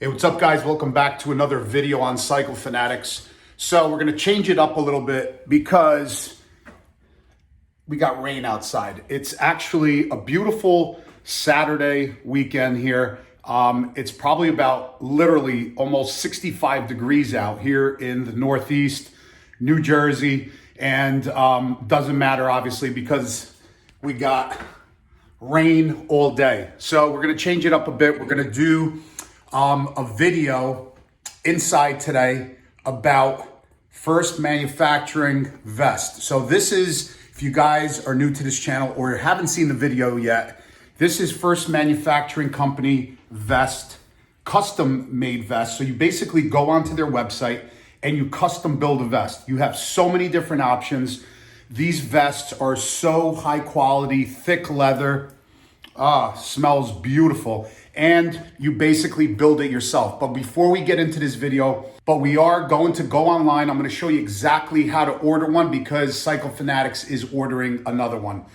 Hey, what's up guys? Welcome back to another video on Cycle Fanatix. So we're gonna change it up a little bit because we got rain outside. It's actually a beautiful Saturday weekend here. It's probably about literally almost 65 degrees out here in the Northeast, New Jersey. And doesn't matter obviously because we got rain all day. So we're gonna change it up a bit. We're gonna do a video inside today about First Manufacturing Vest. So this is, if you guys are new to this channel or haven't seen the video yet, this is First Manufacturing Company vest, custom made vest. So you basically go onto their website and you custom build a vest. You have so many different options. These vests are so high quality, thick leather, smells beautiful. And you basically build it yourself. But before we get into this video, we are going to go online. I'm going to show you exactly how to order one because Cycle Fanatix is ordering another one.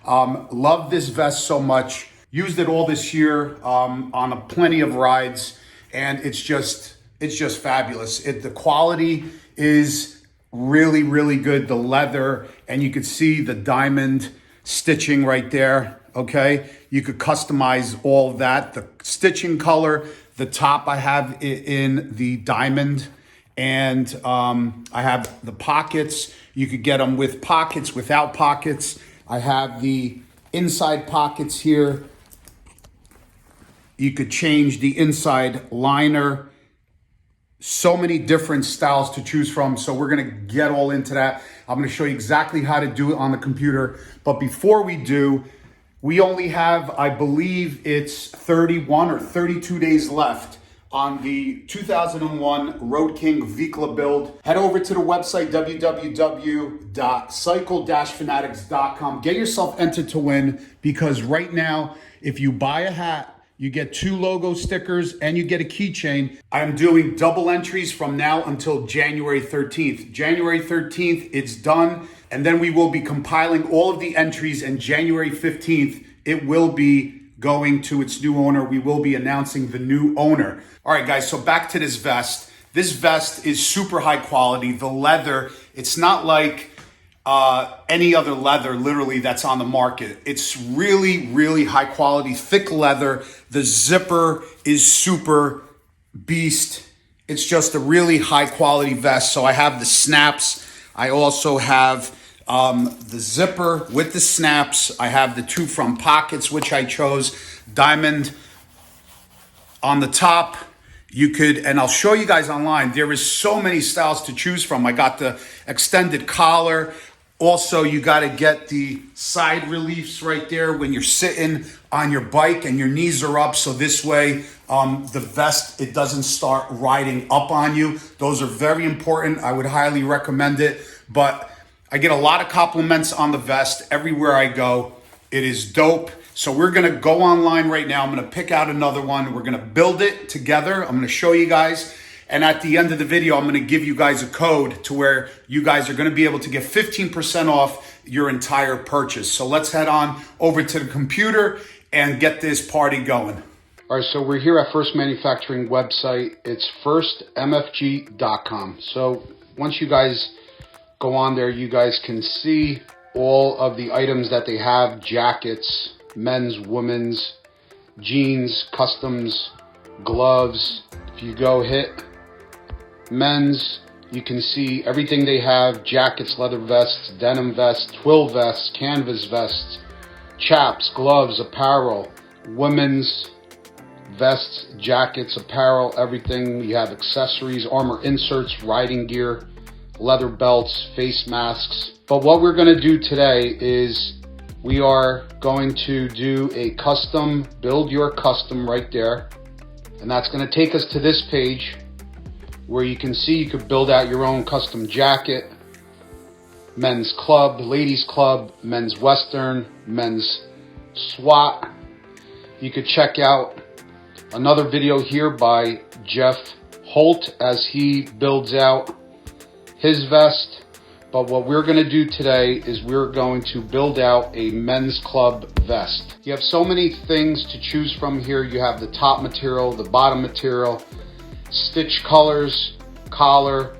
Love this vest so much. Used it all this year on plenty of rides, and it's just fabulous. The quality is really, really good. The leather, and you could see the diamond stitching right there. Okay, you could customize all of that. The stitching color, the top I have it in the diamond, and I have the pockets. You could get them with pockets, without pockets. I have the inside pockets here. You could change the inside liner. So many different styles to choose from. So we're gonna get all into that. I'm gonna show you exactly how to do it on the computer. But before we do, we only have, I believe it's 31 or 32 days left on the 2001 Road King Vikla build. Head over to the website, www.cycle-fanatix.com. Get yourself entered to win because right now, if you buy a hat, you get 2 logo stickers and you get a keychain. I'm doing double entries from now until January 13th. January 13th, it's done. And then we will be compiling all of the entries, and January 15th, it will be going to its new owner. We will be announcing the new owner. All right, guys, so back to this vest. This vest is super high quality. The leather, it's not like any other leather literally that's on the market. It's really, really high quality, thick leather. The zipper is super beast. It's just a really high quality vest. So I have the snaps. I also have the zipper with the snaps. I have the 2 front pockets, which I chose. Diamond on the top. You could, and I'll show you guys online, there is so many styles to choose from. I got the extended collar. Also, you got to get the side reliefs right there when you're sitting on your bike and your knees are up. So this way, the vest, it doesn't start riding up on you. Those are very important. I would highly recommend it. But I get a lot of compliments on the vest everywhere I go. It is dope. So we're going to go online right now. I'm going to pick out another one. We're going to build it together. I'm going to show you guys. And at the end of the video, I'm going to give you guys a code to where you guys are going to be able to get 15% off your entire purchase. So let's head on over to the computer and get this party going. All right, so we're here at First Manufacturing website. It's firstmfg.com. So once you guys go on there, you guys can see all of the items that they have: jackets, men's, women's, jeans, customs, gloves. If you go hit men's, you can see everything they have: jackets, leather vests, denim vests, twill vests, canvas vests, chaps, gloves, apparel, women's vests, jackets, apparel, everything. You have accessories, armor inserts, riding gear, leather belts, face masks. But what we're going to do today is we are going to do a custom, build your custom right there. And that's going to take us to this page where you can see you could build out your own custom jacket, men's club, ladies club, men's western, men's SWAT. You could check out another video here by Jeff Holt as he builds out his vest. But what we're gonna do today is we're going to build out a men's club vest. You have so many things to choose from here. You have the top material, the bottom material, stitch colors, collar,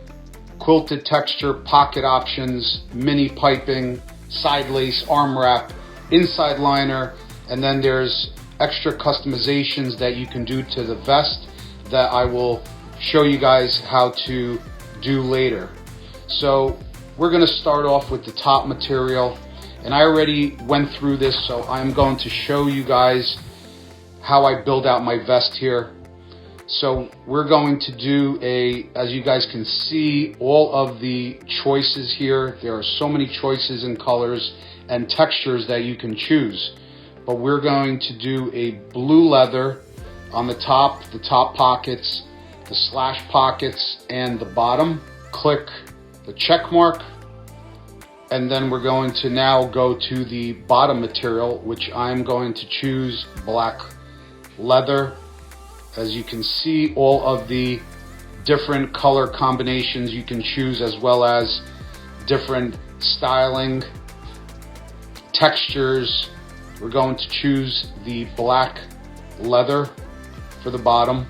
quilted texture, pocket options, mini piping, side lace, arm wrap, inside liner, and then there's extra customizations that you can do to the vest that I will show you guys how to do later. So we're gonna start off with the top material, and I already went through this, so I'm going to show you guys how I build out my vest here. So we're going to do as you guys can see, all of the choices here. There are so many choices in colors and textures that you can choose. But we're going to do a blue leather on the top pockets, the slash pockets, and the bottom. Click the check mark, and then we're going to now go to the bottom material, which I'm going to choose black leather. As you can see, all of the different color combinations you can choose, as well as different styling, textures. We're going to choose the black leather for the bottom.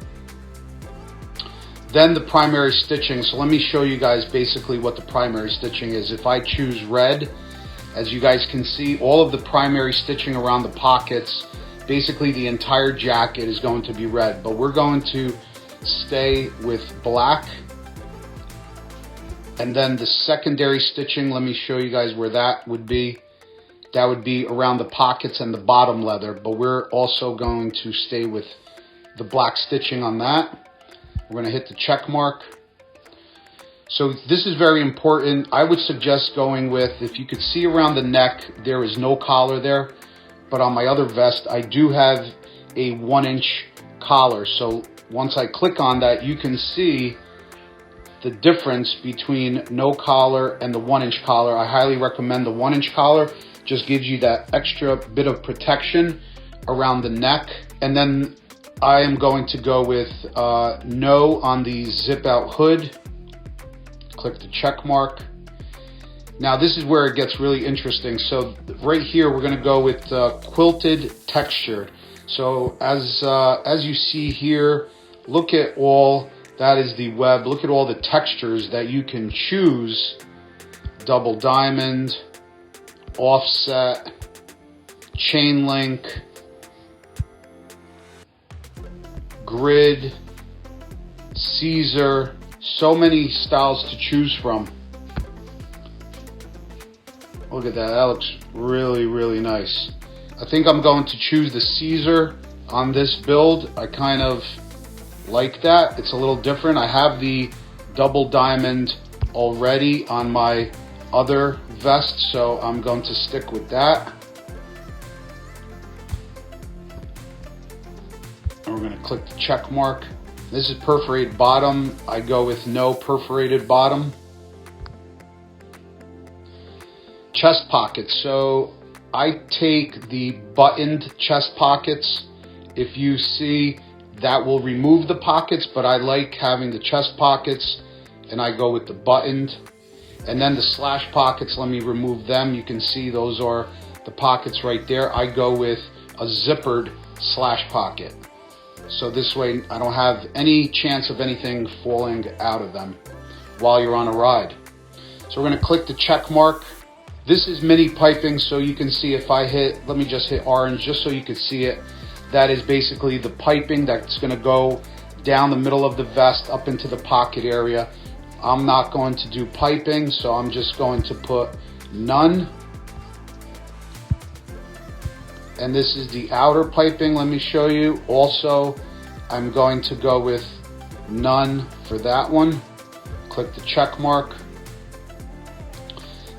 Then the primary stitching. So let me show you guys basically what the primary stitching is. If I choose red, as you guys can see, all of the primary stitching around the pockets, basically the entire jacket is going to be red, but we're going to stay with black. And then the secondary stitching, let me show you guys where that would be. That would be around the pockets and the bottom leather, but we're also going to stay with the black stitching on that. We're going to hit the check mark. So this is very important. I would suggest going with, if you could see around the neck, there is no collar there, but on my other vest, I do have a 1-inch collar. So once I click on that, you can see the difference between no collar and the 1-inch collar. I highly recommend the 1-inch collar. Just gives you that extra bit of protection around the neck. And then I am going to go with no on the zip out hood. Click the check mark. Now this is where it gets really interesting. So right here, we're gonna go with quilted texture. So as you see here, look at all, that is the web. Look at all the textures that you can choose. Double diamond, offset, chain link, grid, Caesar, so many styles to choose from. Look at that, that looks really, really nice. I think I'm going to choose the Caesar on this build. I kind of like that. It's a little different. I have the double diamond already on my other vest, so I'm going to stick with that. And we're going to click the check mark. This is perforated bottom. I go with no perforated bottom. Chest pockets. So I take the buttoned chest pockets. If you see, that will remove the pockets, but I like having the chest pockets, and I go with the buttoned. And then the slash pockets, let me remove them. You can see those are the pockets right there. I go with a zippered slash pocket. So this way I don't have any chance of anything falling out of them while you're on a ride. So we're gonna click the check mark. This is mini piping, so you can see if I hit, let me just hit orange just so you can see it. That is basically the piping that's gonna go down the middle of the vest up into the pocket area. I'm not going to do piping, so I'm just going to put none. And this is the outer piping, let me show you. Also, I'm going to go with none for that one. Click the check mark.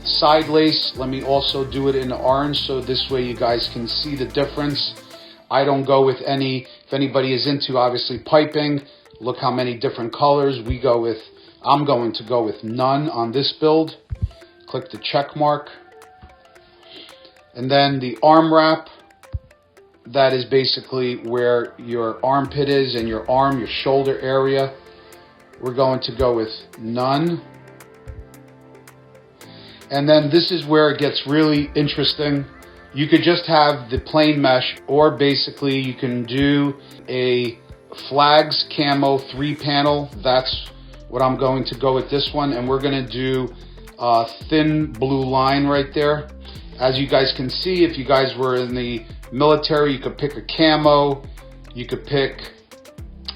Side lace, let me also do it in orange, so this way you guys can see the difference. I don't go with any, if anybody is into obviously piping, look how many different colors we go with. I'm going to go with none on this build. Click the check mark. And then the arm wrap, that is basically where your armpit is and your arm, your shoulder area. We're going to go with none. And then this is where it gets really interesting. You could just have the plain mesh, or basically you can do a flags camo 3-panel. That's what I'm going to go with this one. And we're going to do a thin blue line right there. As you guys can see, if you guys were in the military, you could pick a camo. You could pick,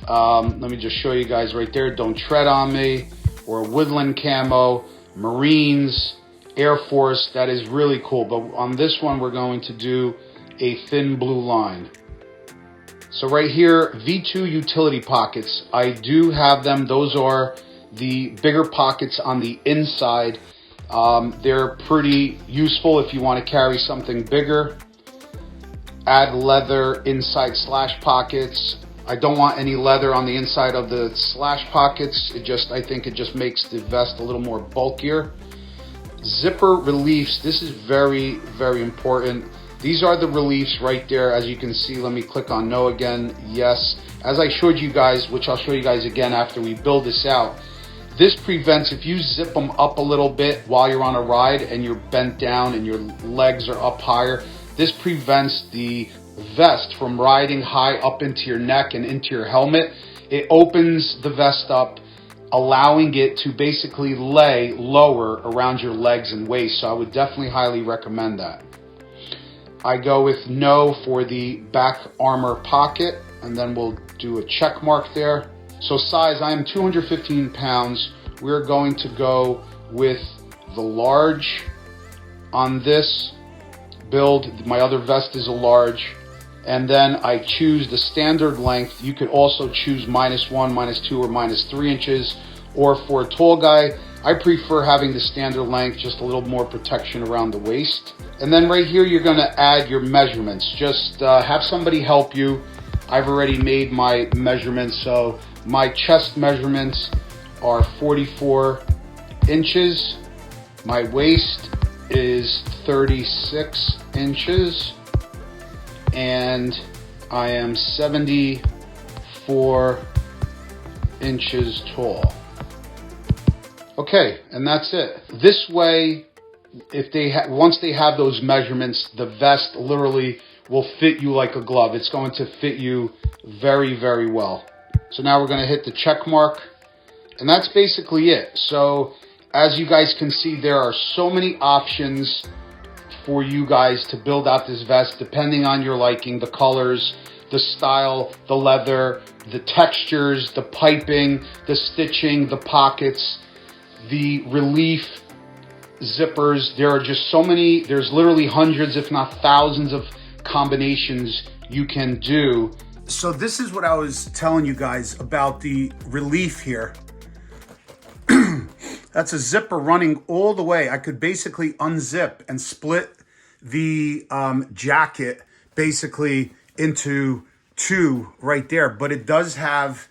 let me just show you guys right there, Don't Tread on Me, or woodland camo, Marines, Air Force. That is really cool. But on this one, we're going to do a thin blue line. So right here, V2 utility pockets. I do have them. Those are the bigger pockets on the inside. They're pretty useful if you want to carry something bigger. Add leather inside slash pockets. I don't want any leather on the inside of the slash pockets. I think it just makes the vest a little more bulkier. Zipper reliefs. This is very, very important. These are the reliefs right there. As you can see, let me click on no again. Yes. As I showed you guys, which I'll show you guys again after we build this out, this prevents, if you zip them up a little bit while you're on a ride and you're bent down and your legs are up higher, this prevents the vest from riding high up into your neck and into your helmet. It opens the vest up, allowing it to basically lay lower around your legs and waist. So I would definitely highly recommend that. I go with no for the back armor pocket, and then we'll do a check mark there. So size, I am 215 pounds. We're going to go with the large on this build. My other vest is a large. And then I choose the standard length. You could also choose -1, -2, or -3 inches. Or for a tall guy, I prefer having the standard length, just a little more protection around the waist. And then right here, you're gonna add your measurements. Just have somebody help you. I've already made my measurements. So my chest measurements are 44 inches. My waist is 36 inches. And I am 74 inches tall. Okay, and that's it. This way, if once they have those measurements, the vest literally will fit you like a glove. It's going to fit you very, very well. So now we're going to hit the check mark, and that's basically it. So as you guys can see, there are so many options for you guys to build out this vest, depending on your liking, the colors, the style, the leather, the textures, the piping, the stitching, the pockets, the relief, zippers. There are just so many. There's literally hundreds, if not thousands, of combinations you can do. So this is what I was telling you guys about the relief here. That's a zipper running all the way. I could basically unzip and split the jacket basically into two right there. But it does have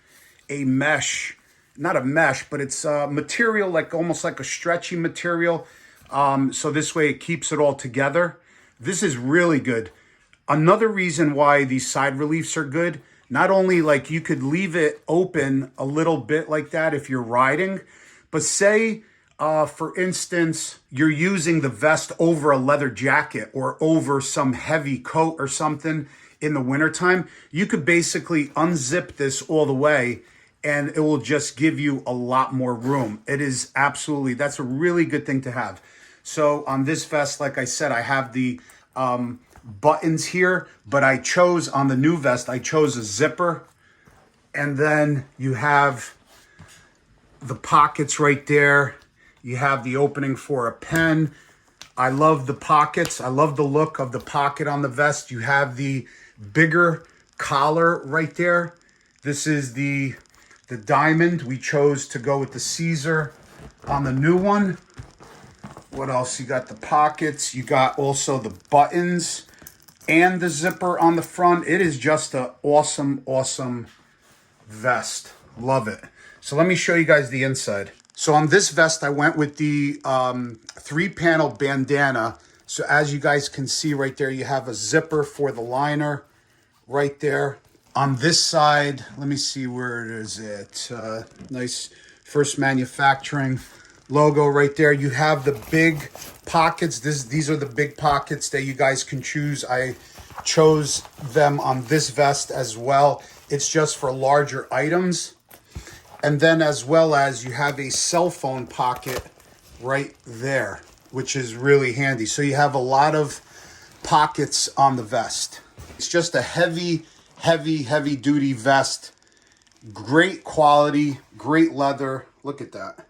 a mesh, not a mesh, but it's a material like almost like a stretchy material. So this way it keeps it all together. This is really good. Another reason why these side reliefs are good, not only like you could leave it open a little bit like that if you're riding, but say, for instance, you're using the vest over a leather jacket or over some heavy coat or something in the wintertime, you could basically unzip this all the way and it will just give you a lot more room. It is absolutely, that's a really good thing to have. So on this vest, like I said, I have the buttons here, but I chose on the new vest, I chose a zipper. And then you have the pockets right there. You have the opening for a pen. I love the pockets. I love the look of the pocket on the vest. You have the bigger collar right there. This is the diamond. We chose to go with the Caesar on the new one. What else? You got the pockets. You got also the buttons and the zipper on the front. It is just an awesome, awesome vest. Love it. So let me show you guys the inside. So on this vest, I went with the 3-panel bandana. So as you guys can see right there, you have a zipper for the liner right there. On this side, let me see where it is. Nice first manufacturing. logo right there. You have the big pockets. These are the big pockets that you guys can choose. I chose them on this vest as well. It's just for larger items. And then as well as you have a cell phone pocket right there, which is really handy. So you have a lot of pockets on the vest. It's just a heavy duty vest. Great quality, great leather. Look at that.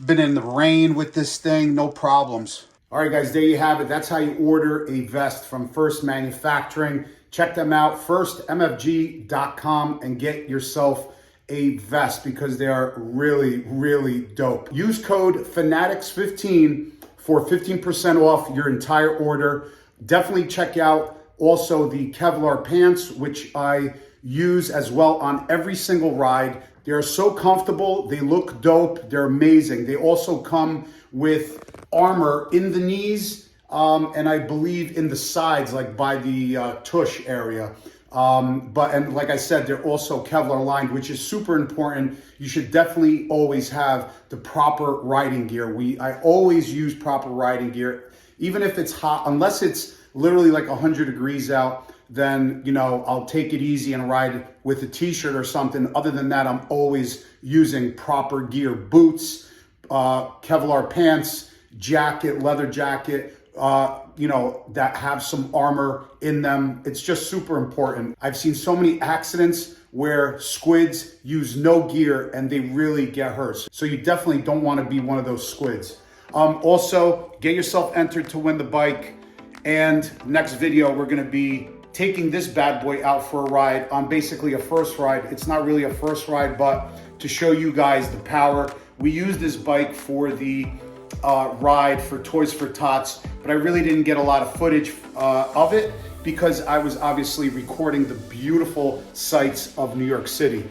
Been in the rain with this thing, no problems. All right, guys, there you have it. That's how you order a vest from First Manufacturing. Check them out, firstmfg.com, and get yourself a vest because they are really dope. Use code Fanatix15 for 15% off your entire order. Definitely check out also the Kevlar pants, which I use as well on every single ride. They're so comfortable, they look dope, they're amazing. They also come with armor in the knees, and I believe in the sides, like by the tush area. And like I said, they're also Kevlar lined, which is super important. You should definitely always have the proper riding gear. I always use proper riding gear, even if it's hot, unless it's literally like 100 degrees out, then, you know, I'll take it easy and ride with a t-shirt or something. Other than that, I'm always using proper gear, boots, Kevlar pants, jacket, leather jacket, you know, that have some armor in them. It's just super important. I've seen so many accidents where squids use no gear and they really get hurt. So you definitely don't want to be one of those squids. Also, get yourself entered to win the bike. And next video, we're going to be taking this bad boy out for a ride on basically a first ride. It's not really a first ride, but to show you guys the power. We used this bike for the ride for Toys for Tots, but I really didn't get a lot of footage of it because I was obviously recording the beautiful sights of New York City.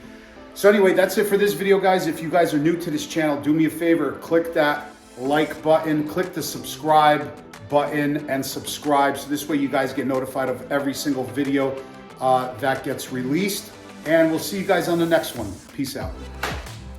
So anyway, that's it for this video, guys. If you guys are new to this channel, do me a favor, click that like button, click the subscribe button and subscribe, so this way you guys get notified of every single video that gets released. And we'll see you guys on the next one. Peace out.